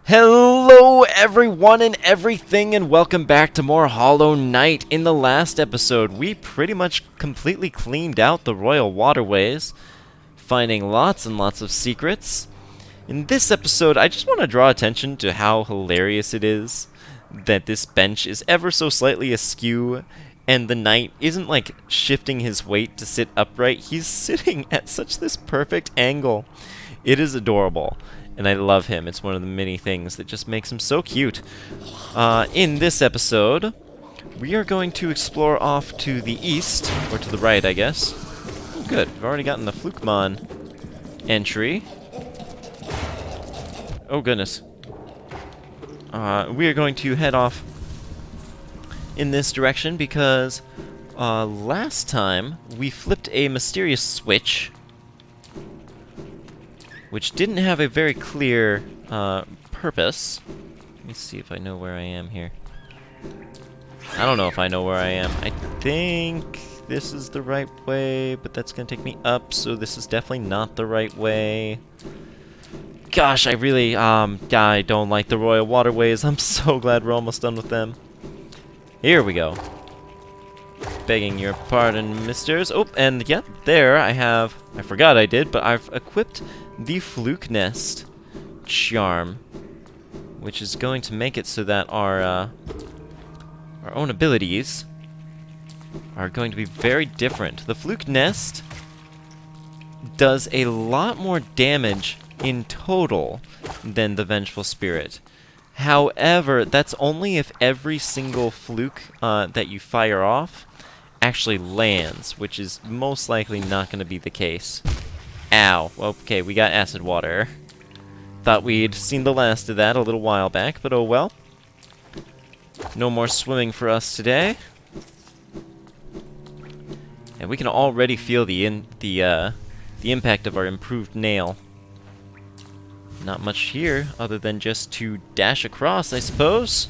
Hello everyone and everything, and welcome back to more Hollow Knight. In the last episode, we pretty much completely cleaned out the Royal Waterways, finding lots and lots of secrets. In this episode, I just want to draw attention to how hilarious it is that this bench is ever so slightly askew, and the knight isn't like shifting his weight to sit upright. He's sitting at such this perfect angle. It is adorable. And I love him. It's one of the many things that just makes him so cute. In this episode, we are going to explore off to the east, or to the right, I guess. Oh, good. We've already gotten the Flukemon entry. Oh, goodness. We are going to head off in this direction because last time we flipped a mysterious switch, which didn't have a very clear purpose. Let me see if I know where I am here. I don't know if I know where I am. I think this is the right way, but that's gonna take me up, so this is definitely not the right way. Gosh, I really, I don't like the Royal Waterways. I'm so glad we're almost done with them. Here we go. Begging your pardon, misters. Oh, and yeah, there I forgot I did, but I've equipped the Fluke Nest charm, which is going to make it so that our own abilities are going to be very different. The Fluke Nest does a lot more damage in total than the Vengeful Spirit. However, that's only if every single fluke that you fire off actually lands, which is most likely not going to be the case. Ow. Okay, we got acid water. Thought we'd seen the last of that a little while back, but oh well. No more swimming for us today. And we can already feel the impact of our improved nail. Not much here, other than just to dash across, I suppose.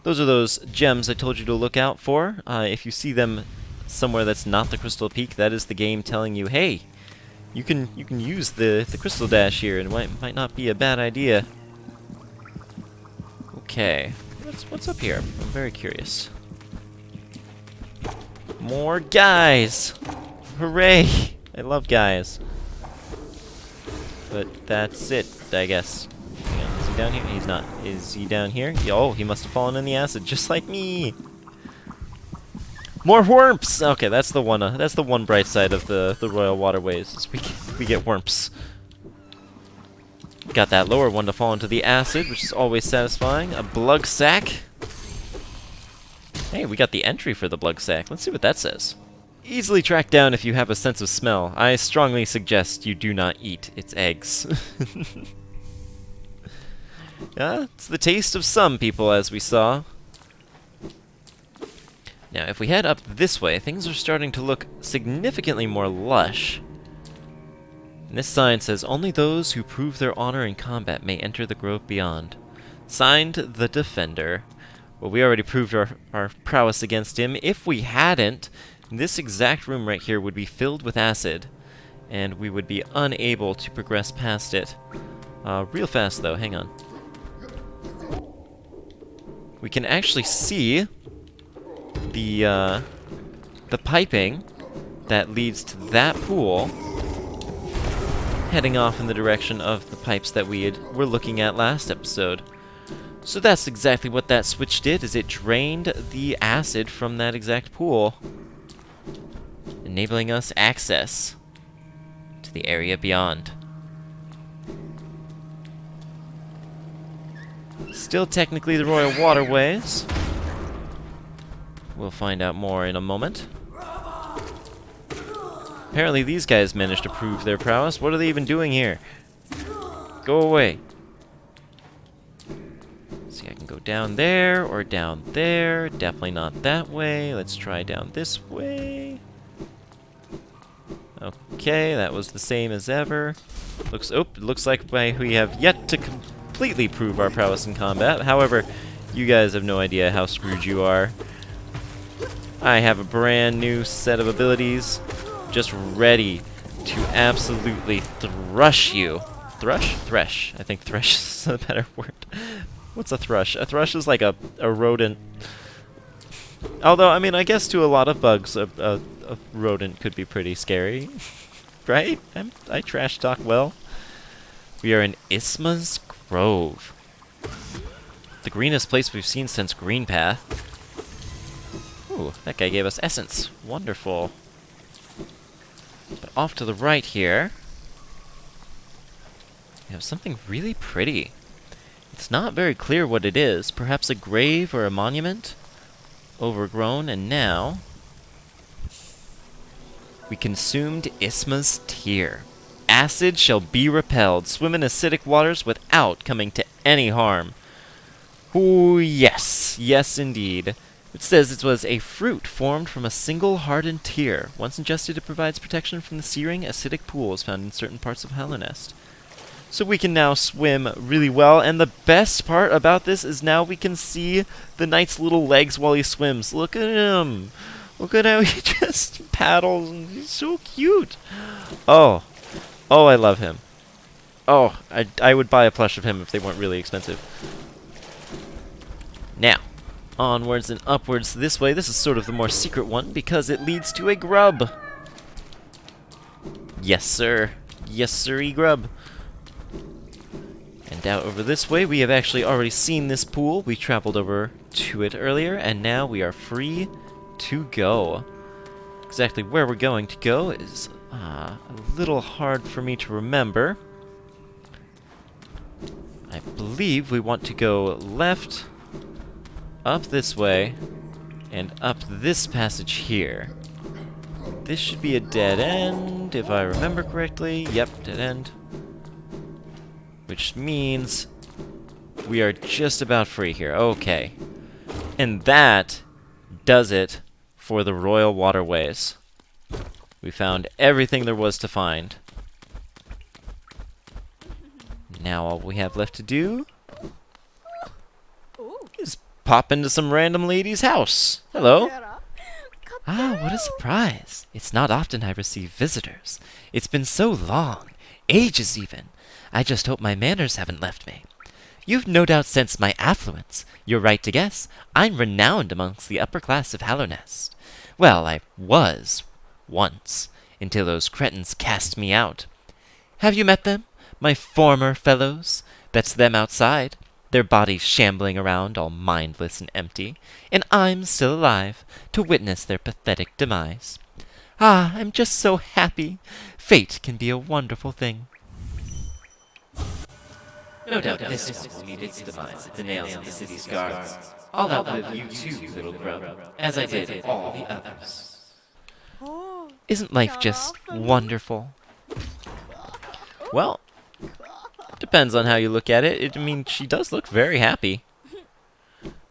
Those are those gems I told you to look out for. If you see them somewhere that's not the Crystal Peak, that is the game telling you, hey, you can use the Crystal Dash here, and it might not be a bad idea. Okay, what's up here? I'm very curious. More guys! Hooray! I love guys. But that's it, I guess. Hang on, is he down here? He's not. Is he down here? Oh, he must have fallen in the acid, just like me! More whorps! Okay, that's the one bright side of the Royal Waterways, is we get whorps. Got that lower one to fall into the acid, which is always satisfying. A Blug Sack. Hey, we got the entry for the Blug Sack. Let's see what that says. Easily tracked down if you have a sense of smell. I strongly suggest you do not eat its eggs. Yeah, it's the taste of some people, as we saw. Now, if we head up this way, things are starting to look significantly more lush. And this sign says, only those who prove their honor in combat may enter the grove beyond. Signed, the Defender. Well, we already proved our prowess against him. If we hadn't, this exact room right here would be filled with acid, and we would be unable to progress past it. Real fast, though. Hang on. We can actually see the piping that leads to that pool heading off in the direction of the pipes that were looking at last episode. So that's exactly what that switch did, is it drained the acid from that exact pool, enabling us access to the area beyond. Still technically the Royal Waterways. We'll find out more in a moment. Apparently these guys managed to prove their prowess. What are they even doing here? Go away. Let's see, I can go down there or down there. Definitely not that way. Let's try down this way. Okay, that was the same as ever. Looks like we have yet to completely prove our prowess in combat. However, you guys have no idea how screwed you are. I have a brand new set of abilities just ready to absolutely thrush you thrush? Thresh. I think thresh is a better word. What's a thrush? A thrush is like a rodent. Although, I mean, I guess to a lot of bugs, a rodent could be pretty scary. Right? I trash talk well. We are in Isma's Grove. The greenest place we've seen since Greenpath. Ooh, that guy gave us essence. Wonderful. But off to the right here, we have something really pretty. It's not very clear what it is. Perhaps a grave or a monument? Overgrown, and now we consumed Isma's tear. Acid shall be repelled. Swim in acidic waters without coming to any harm. Ooh, yes. Yes, indeed. It says it was a fruit formed from a single hardened tear. Once ingested, it provides protection from the searing, acidic pools found in certain parts of Hallownest. So we can now swim really well, and the best part about this is now we can see the knight's little legs while he swims. Look at him! Look at how he just paddles, and he's so cute! Oh. Oh, I love him. Oh, I would buy a plush of him if they weren't really expensive. Now, onwards and upwards this way. This is sort of the more secret one, because it leads to a grub. Yes, sir. Yes, sir, grub. And now over this way, we have actually already seen this pool. We traveled over to it earlier, and now we are free to go. Exactly where we're going to go is a little hard for me to remember. I believe we want to go left, up this way, and up this passage here. This should be a dead end, if I remember correctly. Yep, dead end. Which means we are just about free here. Okay. And that does it for the Royal Waterways. We found everything there was to find. Now all we have left to do is pop into some random lady's house. Hello. Ah, what a surprise. It's not often I receive visitors. It's been so long. Ages even. I just hope my manners haven't left me. You've no doubt sensed my affluence. You're right to guess. I'm renowned amongst the upper class of Hallownest. Well, I was, once, until those cretins cast me out. Have you met them? My former fellows? That's them outside. Their bodies shambling around, all mindless and empty. And I'm still alive, to witness their pathetic demise. Ah, I'm just so happy. Fate can be a wonderful thing. No doubt this one will meet its demise at the nails of the city's guards. I'll outlive you too, little grub, as I did all the others. Isn't life just wonderful? Well, depends on how you look at it. I mean, she does look very happy.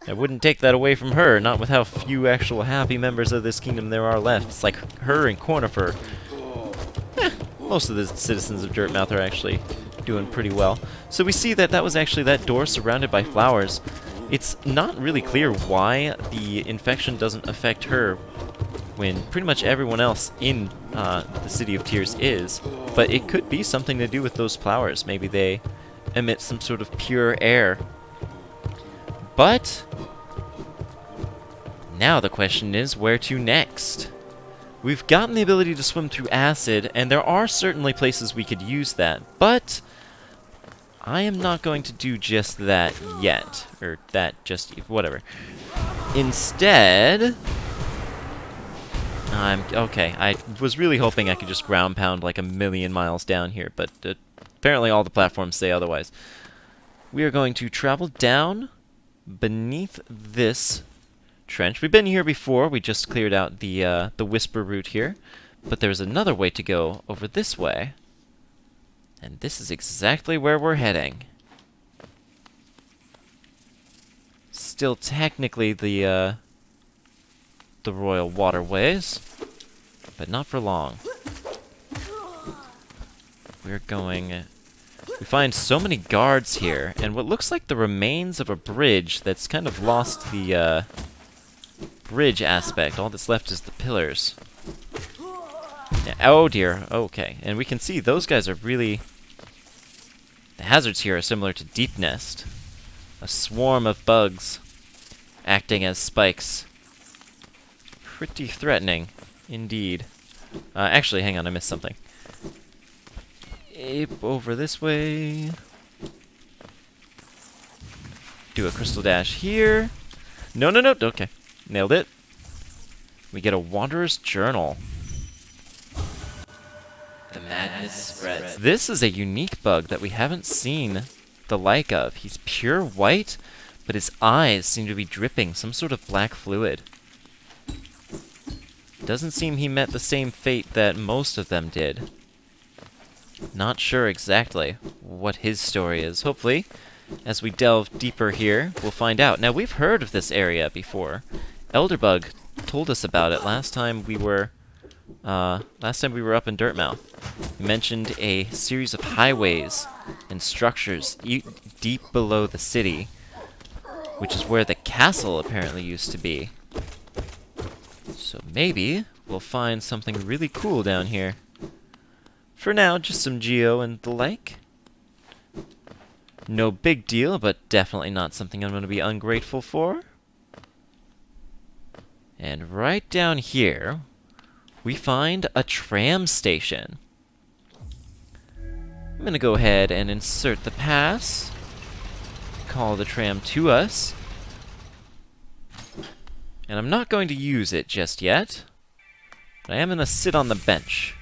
I wouldn't take that away from her, not with how few actual happy members of this kingdom there are left. It's like her and Cornifer. Most of the citizens of Dirtmouth are actually doing pretty well. So we see that that was actually that door surrounded by flowers. It's not really clear why the infection doesn't affect her when pretty much everyone else in the City of Tears is, but it could be something to do with those flowers. Maybe they emit some sort of pure air. But now the question is, where to next? We've gotten the ability to swim through acid, and there are certainly places we could use that, but I am not going to do just that yet. Or that just... whatever. Instead... okay, I was really hoping I could just ground pound like a million miles down here, but apparently all the platforms say otherwise. We are going to travel down beneath this trench. We've been here before. We just cleared out the Whisper route here. But there's another way to go over this way. And this is exactly where we're heading. Still technically the Royal Waterways, but not for long. We're going... We find so many guards here, and what looks like the remains of a bridge that's kind of lost the bridge aspect. All that's left is the pillars. Yeah, oh dear, okay. And we can see those guys are really The hazards here are similar to Deep Nest. A swarm of bugs acting as spikes. Pretty threatening, indeed. Actually, hang on, I missed something. Ape over this way. Do a crystal dash here. No, no, no, okay. Nailed it. We get a Wanderer's Journal. The madness spreads. This is a unique bug that we haven't seen the like of. He's pure white, but his eyes seem to be dripping some sort of black fluid. Doesn't seem he met the same fate that most of them did. Not sure exactly what his story is. Hopefully, as we delve deeper here, we'll find out. Now, we've heard of this area before. Elderbug told us about it last time we were up in Dirtmouth. He mentioned a series of highways and structures deep below the city, which is where the castle apparently used to be. So maybe we'll find something really cool down here. For now, just some geo and the like. No big deal, but definitely not something I'm going to be ungrateful for. And right down here, we find a tram station. I'm going to go ahead and insert the pass. Call the tram to us. And I'm not going to use it just yet. But I am going to sit on the bench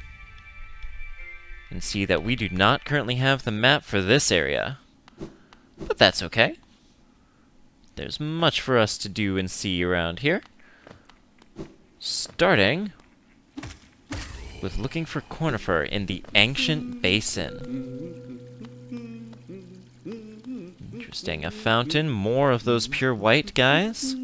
and see that we do not currently have the map for this area. But that's okay. There's much for us to do and see around here. Starting with looking for Cornifer in the Ancient Basin. Interesting. A fountain. More of those pure white guys.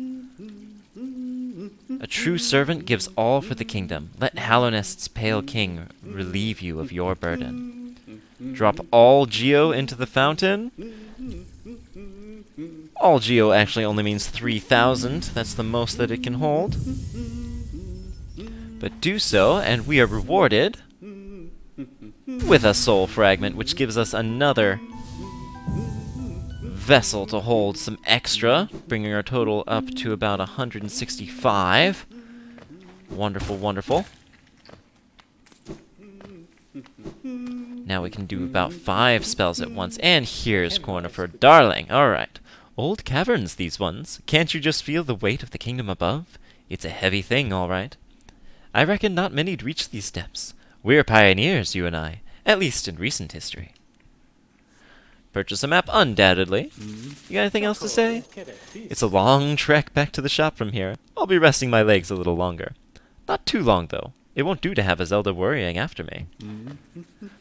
A true servant gives all for the kingdom. Let Hallownest's pale king relieve you of your burden. Drop all geo into the fountain. All geo actually only means 3,000. That's the most that it can hold. But do so, and we are rewarded with a soul fragment, which gives us another vessel to hold some extra, bringing our total up to about 165. Wonderful, wonderful. Now we can do about 5 spells at once, and here's Cornifer, darling. Alright. Old caverns, these ones. Can't you just feel the weight of the kingdom above? It's a heavy thing, alright. I reckon not many'd reach these depths. We're pioneers, you and I, at least in recent history. Purchase a map, undoubtedly. You got anything else to say? It's a long trek back to the shop from here. I'll be resting my legs a little longer. Not too long, though. It won't do to have a Zelda worrying after me.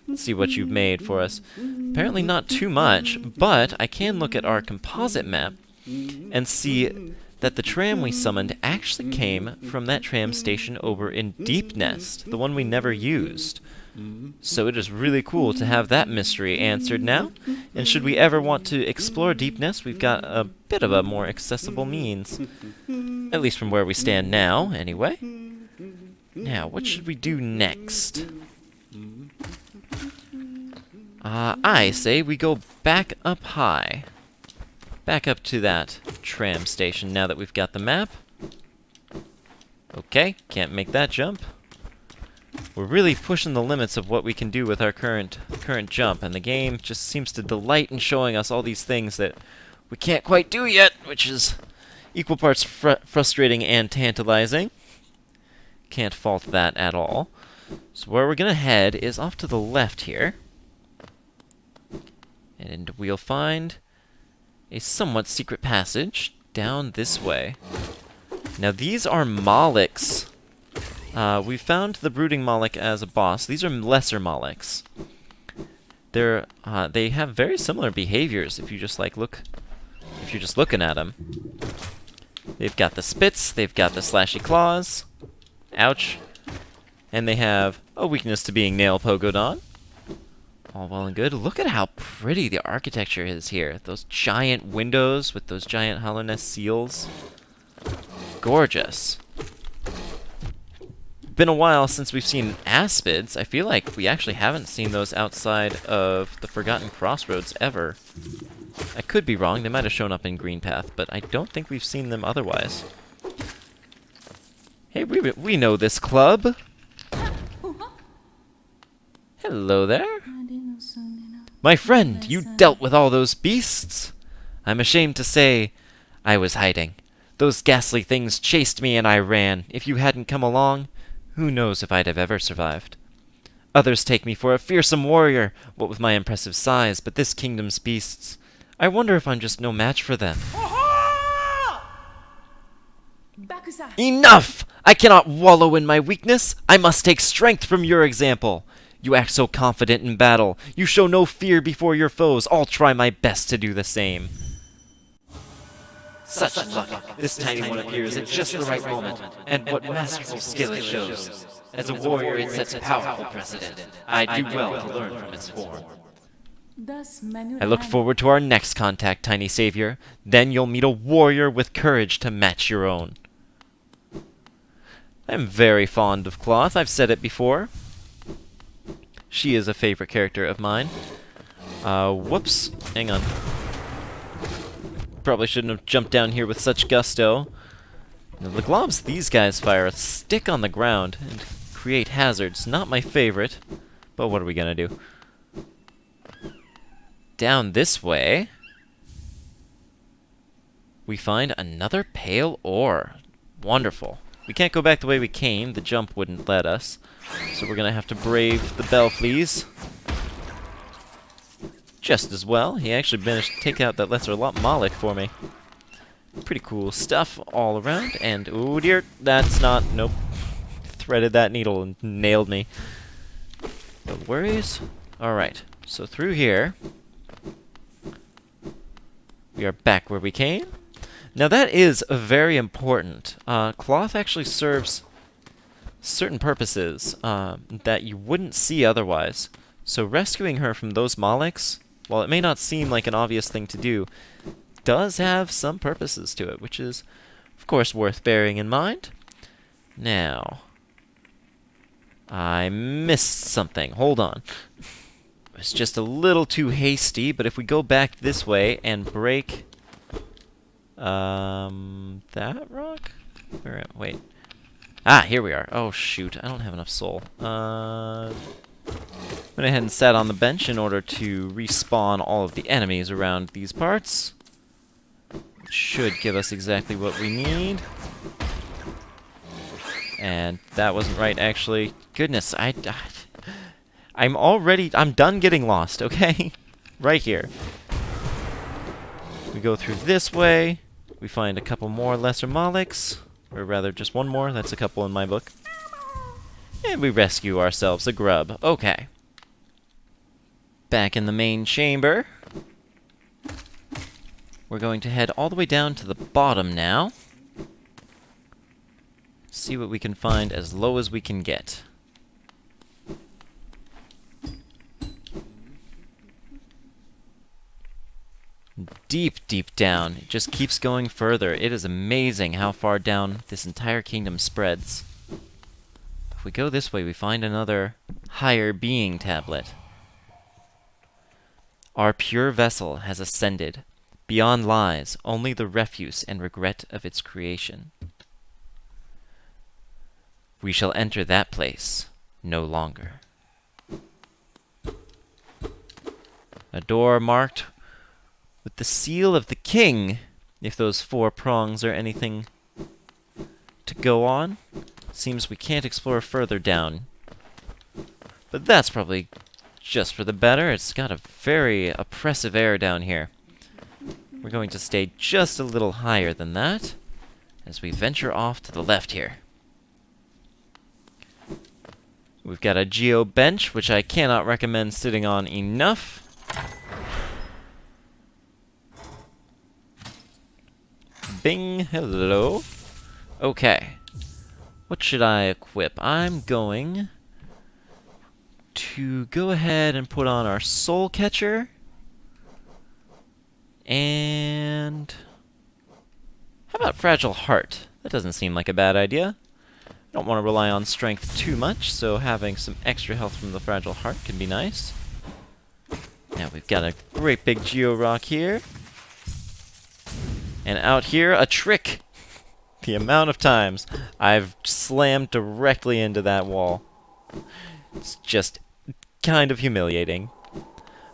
Let's see what you've made for us. Apparently not too much, but I can look at our composite map and see that the tram we summoned actually came from that tram station over in Deep Nest, the one we never used. So it is really cool to have that mystery answered now, and should we ever want to explore Deep Nest, we've got a bit of a more accessible means. At least from where we stand now, anyway. Now, what should we do next? I say we go back up high. Back up to that tram station now that we've got the map. Okay, can't make that jump. We're really pushing the limits of what we can do with our current jump, and the game just seems to delight in showing us all these things that we can't quite do yet, which is equal parts frustrating and tantalizing. Can't fault that at all. So where we're gonna head is off to the left here. And we'll find a somewhat secret passage down this way. Now these are Molochs. We found the Brooding Moloch as a boss. These are lesser Molochs. They have very similar behaviors if you just if you're just looking at them. They've got the spits, they've got the slashy claws. Ouch. And they have a weakness to being nail pogodon. All well and good. Look at how pretty the architecture is here. Those giant windows with those giant Hallownest seals. Gorgeous. Been a while since we've seen aspids. I feel like we actually haven't seen those outside of the Forgotten Crossroads ever. I could be wrong, they might have shown up in Green Path, but I don't think we've seen them otherwise. Hey, we know this club. Hello there. My friend, you dealt with all those beasts? I'm ashamed to say I was hiding. Those ghastly things chased me and I ran. If you hadn't come along, who knows if I'd have ever survived. Others take me for a fearsome warrior, what with my impressive size, but this kingdom's beasts, I wonder if I'm just no match for them. Enough! I cannot wallow in my weakness. I must take strength from your example. You act so confident in battle. You show no fear before your foes. I'll try my best to do the same. Such luck. This tiny one appears at just the right moment. And what masterful skill it shows. As a warrior, it sets powerful precedent. I do well to learn from its form. I look forward to our next contact, tiny savior. Then you'll meet a warrior with courage to match your own. I'm very fond of Cloth. I've said it before. She is a favorite character of mine. Whoops. Hang on. Probably shouldn't have jumped down here with such gusto. Now, the globs these guys fire stick on the ground and create hazards. Not my favorite, but what are we gonna do? Down this way, we find another pale ore. Wonderful. We can't go back the way we came. The jump wouldn't let us. So we're gonna have to brave the Belfleas. Just as well. He actually managed to take out that Lesser Moloch for me. Pretty cool stuff all around. And, oh dear, that's not... Nope. Threaded that needle and nailed me. No worries. Alright, so through here, we are back where we came. Now that is very important. Cloth actually serves certain purposes that you wouldn't see otherwise. So rescuing her from those Molochs, while it may not seem like an obvious thing to do, does have some purposes to it, which is, of course, worth bearing in mind. Now, I missed something. Hold on. It was just a little too hasty, but if we go back this way and break... that rock? Wait. Ah, here we are. Oh, shoot. I don't have enough soul. Went ahead and sat on the bench in order to respawn all of the enemies around these parts. Which should give us exactly what we need. And that wasn't right, actually. Goodness, I'm done getting lost, okay? Right here. We go through this way. We find a couple more Lesser Molochs. Or rather, just one more. That's a couple in my book. And we rescue ourselves a grub. Okay. Back in the main chamber. We're going to head all the way down to the bottom now. See what we can find as low as we can get. Deep, deep down. It just keeps going further. It is amazing how far down this entire kingdom spreads. If we go this way, we find another higher being tablet. Our pure vessel has ascended. Beyond lies only the refuse and regret of its creation. We shall enter that place no longer. A door marked with the seal of the king, if those 4 prongs are anything to go on. Seems we can't explore further down. But that's probably just for the better. It's got a very oppressive air down here. We're going to stay just a little higher than that as we venture off to the left here. We've got a geo bench, which I cannot recommend sitting on enough. Bing, hello. Okay. What should I equip? I'm going to go ahead and put on our Soul Catcher. And how about Fragile Heart? That doesn't seem like a bad idea. Don't want to rely on strength too much, so having some extra health from the Fragile Heart can be nice. Now we've got a great big Geo-Rock here. And out here, a trick! The amount of times I've slammed directly into that wall. It's just kind of humiliating.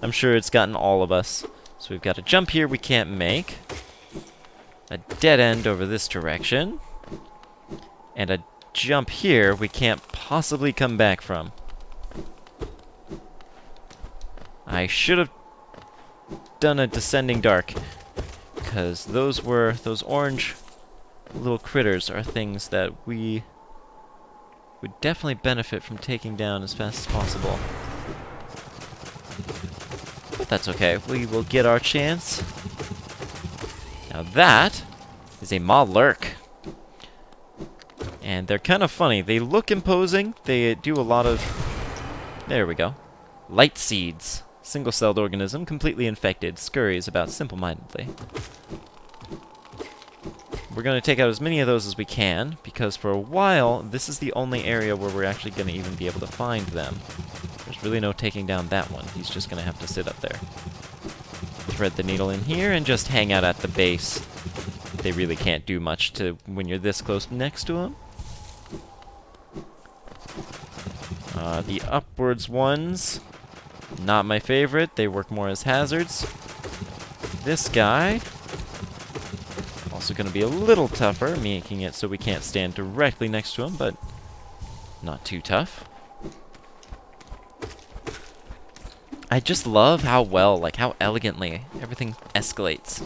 I'm sure it's gotten all of us. So we've got a jump here we can't make. A dead end over this direction. And a jump here we can't possibly come back from. I should have done a descending dark, because those orange little critters are things that we would definitely benefit from taking down as fast as possible. But that's okay, we will get our chance. Now that is a Maw-Lurk. And they're kind of funny. They look imposing. They do a lot of... There we go. Light seeds. Single-celled organism, completely infected. Scurries about simple-mindedly. We're going to take out as many of those as we can, because for a while, this is the only area where we're actually going to even be able to find them. There's really no taking down that one. He's just going to have to sit up there. Thread the needle in here and just hang out at the base. They really can't do much to when you're this close next to them. The upwards ones, not my favorite. They work more as hazards. This guy, also going to be a little tougher, making it so we can't stand directly next to him, but not too tough. I just love how well, like how elegantly everything escalates.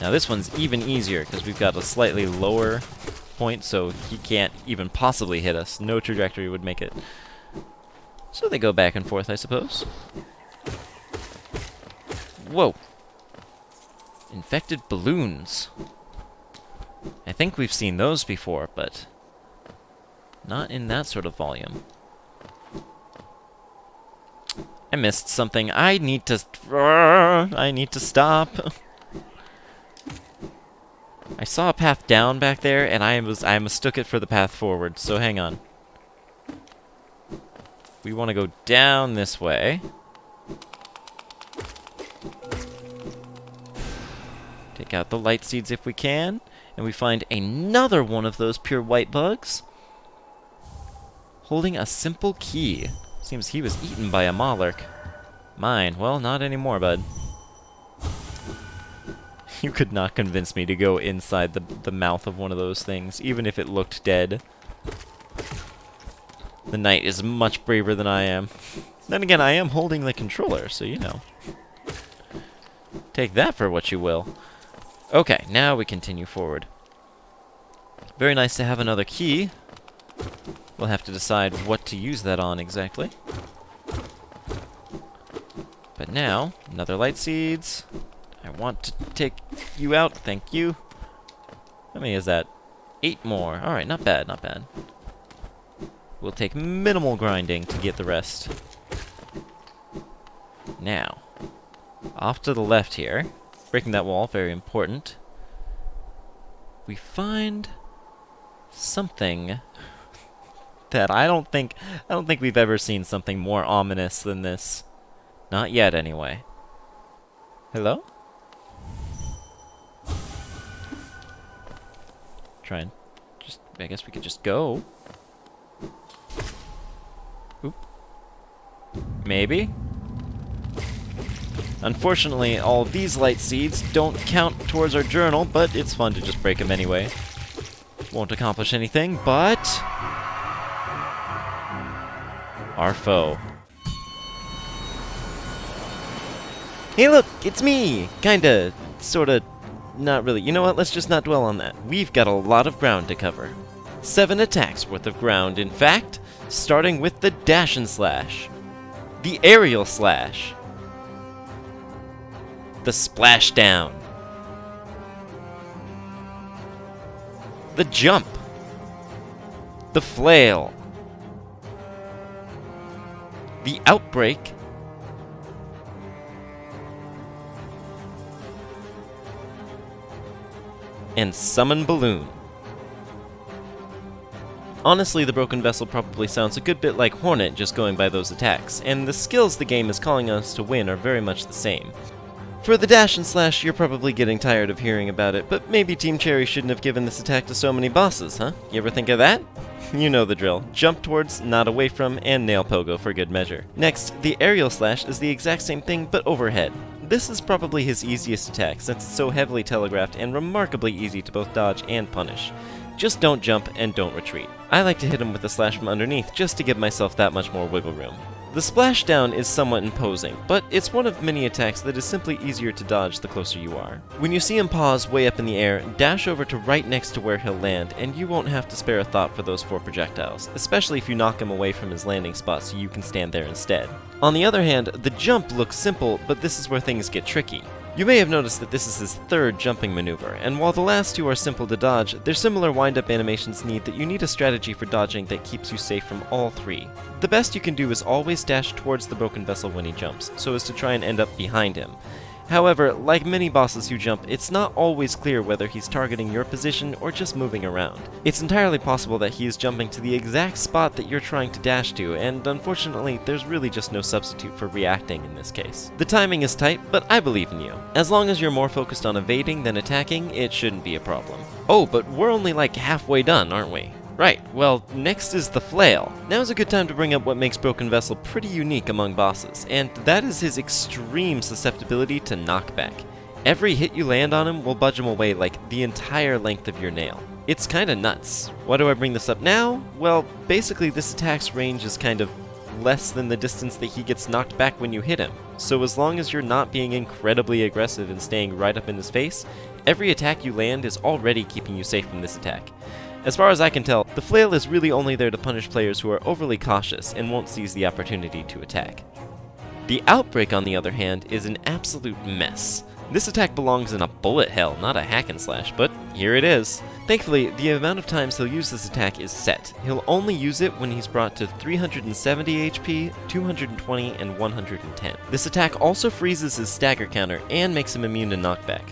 Now this one's even easier because we've got a slightly lower point, so he can't even possibly hit us. No trajectory would make it. So they go back and forth, I suppose. Whoa. Infected balloons. I think we've seen those before, but not in that sort of volume. I missed something. I need to stop. I saw a path down back there, and I mistook it for the path forward, so hang on. We want to go down this way. Take out the light seeds if we can, and we find another one of those pure white bugs, holding a simple key. Seems he was eaten by a Maw-Lurk. Mine. Well, not anymore, bud. You could not convince me to go inside the mouth of one of those things, even if it looked dead. The knight is much braver than I am. Then again, I am holding the controller, so you know. Take that for what you will. Okay, now we continue forward. Very nice to have another key. We'll have to decide what to use that on exactly. But now, another light seeds. I want to take you out, thank you. How many is that? 8 more. Alright, not bad, not bad. We'll take minimal grinding to get the rest. Now, off to the left here, breaking that wall, very important. We find something that I don't think we've ever seen something more ominous than this. Not yet, anyway. Hello? Try and just, I guess we could just go. Oop. Maybe? Unfortunately, all of these light seeds don't count towards our journal, but it's fun to just break them anyway. Won't accomplish anything, but our foe. Hey look, it's me! Kinda, sorta, not really. You know what, let's just not dwell on that. We've got a lot of ground to cover. 7 attacks worth of ground, in fact, starting with the dash and slash. The aerial slash. The splashdown. The jump. The flail. The outbreak. And summon balloon. Honestly, the Broken Vessel probably sounds a good bit like Hornet just going by those attacks, and the skills the game is calling us to win are very much the same. For the dash and slash, you're probably getting tired of hearing about it, but maybe Team Cherry shouldn't have given this attack to so many bosses, huh? You ever think of that? You know the drill. Jump towards, not away from, and nail pogo for good measure. Next, the aerial slash is the exact same thing, but overhead. This is probably his easiest attack, since it's so heavily telegraphed and remarkably easy to both dodge and punish. Just don't jump and don't retreat. I like to hit him with a slash from underneath just to give myself that much more wiggle room. The splashdown is somewhat imposing, but it's one of many attacks that is simply easier to dodge the closer you are. When you see him pause way up in the air, dash over to right next to where he'll land, and you won't have to spare a thought for those 4 projectiles, especially if you knock him away from his landing spot so you can stand there instead. On the other hand, the jump looks simple, but this is where things get tricky. You may have noticed that this is his 3rd jumping maneuver, and while the last 2 are simple to dodge, their similar wind-up animations need that you need a strategy for dodging that keeps you safe from all 3. The best you can do is always dash towards the Broken Vessel when he jumps, so as to try and end up behind him. However, like many bosses who jump, it's not always clear whether he's targeting your position or just moving around. It's entirely possible that he is jumping to the exact spot that you're trying to dash to, and unfortunately, there's really just no substitute for reacting in this case. The timing is tight, but I believe in you. As long as you're more focused on evading than attacking, it shouldn't be a problem. Oh, but we're only like halfway done, aren't we? Right, well, next is the Flail. Now's a good time to bring up what makes Broken Vessel pretty unique among bosses, and that is his extreme susceptibility to knockback. Every hit you land on him will budge him away like the entire length of your nail. It's kinda nuts. Why do I bring this up now? Well, basically this attack's range is kind of less than the distance that he gets knocked back when you hit him. So as long as you're not being incredibly aggressive and staying right up in his face, every attack you land is already keeping you safe from this attack. As far as I can tell, the Flail is really only there to punish players who are overly cautious and won't seize the opportunity to attack. The Outbreak, on the other hand, is an absolute mess. This attack belongs in a bullet hell, not a hack and slash, but here it is. Thankfully, the amount of times he'll use this attack is set. He'll only use it when he's brought to 370 HP, 220, and 110. This attack also freezes his stagger counter and makes him immune to knockback.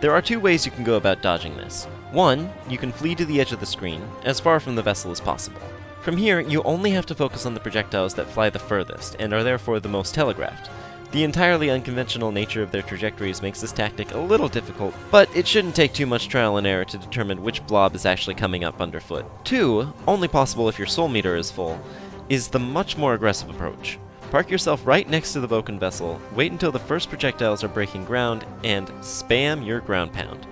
There are 2 ways you can go about dodging this. 1, you can flee to the edge of the screen, as far from the vessel as possible. From here, you only have to focus on the projectiles that fly the furthest, and are therefore the most telegraphed. The entirely unconventional nature of their trajectories makes this tactic a little difficult, but it shouldn't take too much trial and error to determine which blob is actually coming up underfoot. 2, only possible if your soul meter is full, is the much more aggressive approach. Park yourself right next to the Broken Vessel, wait until the first projectiles are breaking ground, and spam your ground pound.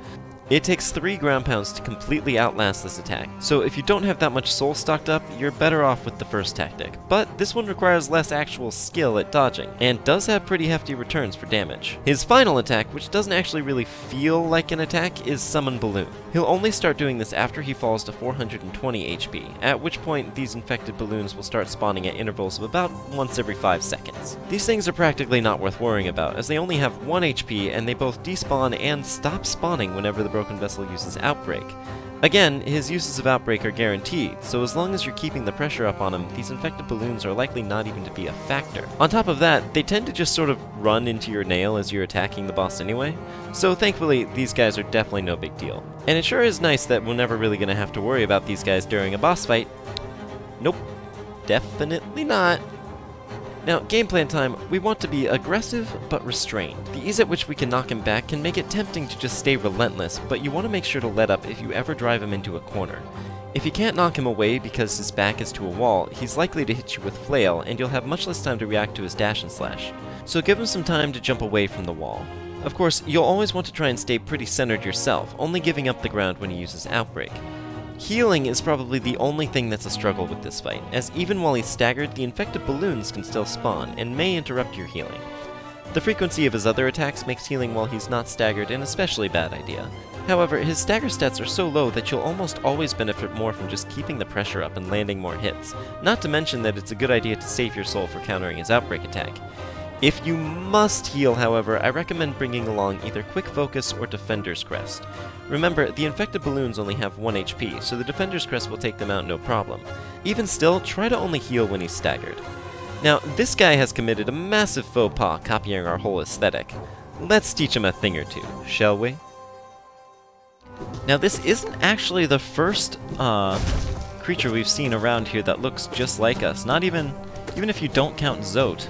It takes 3 ground pounds to completely outlast this attack, so if you don't have that much soul stocked up, you're better off with the first tactic. But this one requires less actual skill at dodging, and does have pretty hefty returns for damage. His final attack, which doesn't actually really feel like an attack, is Summon Balloon. He'll only start doing this after he falls to 420 HP, at which point these infected balloons will start spawning at intervals of about once every 5 seconds. These things are practically not worth worrying about, as they only have 1 HP and they both despawn and stop spawning whenever the Broken Vessel uses Outbreak. Again, his uses of Outbreak are guaranteed, so as long as you're keeping the pressure up on him, these infected balloons are likely not even to be a factor. On top of that, they tend to just sort of run into your nail as you're attacking the boss anyway, so thankfully these guys are definitely no big deal. And it sure is nice that we're never really going to have to worry about these guys during a boss fight. Nope, definitely not. Now, game plan time, we want to be aggressive but restrained. The ease at which we can knock him back can make it tempting to just stay relentless, but you want to make sure to let up if you ever drive him into a corner. If you can't knock him away because his back is to a wall, he's likely to hit you with Flail, and you'll have much less time to react to his dash and slash. So give him some time to jump away from the wall. Of course, you'll always want to try and stay pretty centered yourself, only giving up the ground when he uses Outbreak. Healing is probably the only thing that's a struggle with this fight, as even while he's staggered, the infected balloons can still spawn, and may interrupt your healing. The frequency of his other attacks makes healing while he's not staggered an especially bad idea. However, his stagger stats are so low that you'll almost always benefit more from just keeping the pressure up and landing more hits, not to mention that it's a good idea to save your soul for countering his Outbreak attack. If you must heal, however, I recommend bringing along either Quick Focus or Defender's Crest. Remember, the infected balloons only have 1 HP, so the Defender's Crest will take them out no problem. Even still, try to only heal when he's staggered. Now, this guy has committed a massive faux pas copying our whole aesthetic. Let's teach him a thing or two, shall we? Now, this isn't actually the first creature we've seen around here that looks just like us. Not even if you don't count Zote.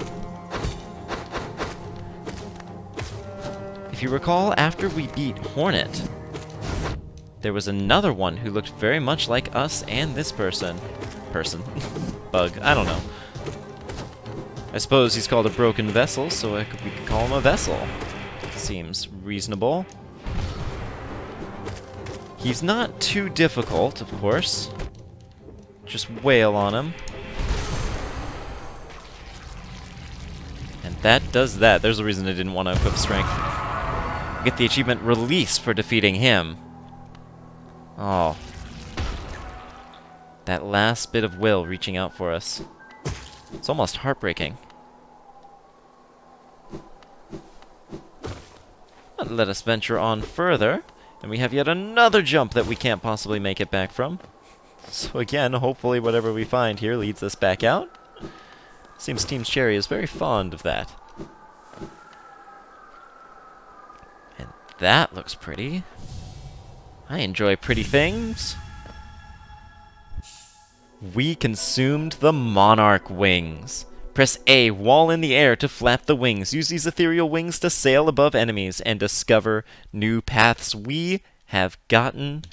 If you recall, after we beat Hornet, there was another one who looked very much like us and this person. Bug, I don't know. I suppose he's called a broken vessel, so we could call him a vessel. Seems reasonable. He's not too difficult, of course. Just wail on him. And that does that. There's a reason I didn't want to equip strength. Get the achievement release for defeating him. Oh. That last bit of will reaching out for us. It's almost heartbreaking. But let us venture on further. And we have yet another jump that we can't possibly make it back from. So again, hopefully whatever we find here leads us back out. Seems Team Cherry is very fond of that. And that looks pretty. I enjoy pretty things. We consumed the Monarch wings. Press A, wall in the air to flap the wings. Use these ethereal wings to sail above enemies and discover new paths. We have gotten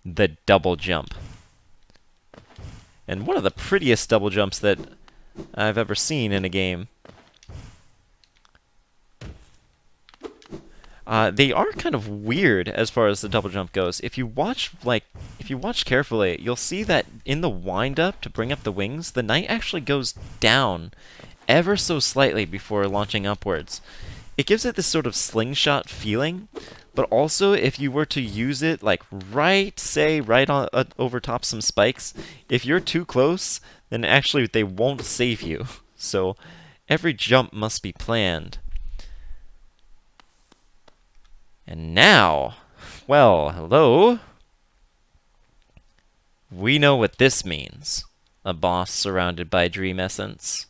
the double jump. And one of the prettiest double jumps that I've ever seen in a game. They are kind of weird as far as the double jump goes. If you watch carefully, you'll see that in the wind-up to bring up the wings, the knight actually goes down ever so slightly before launching upwards. It gives it this sort of slingshot feeling, but also if you were to use it like right on over top some spikes, if you're too close, then actually they won't save you. So every jump must be planned. And now, well, hello. We know what this means. A boss surrounded by dream essence.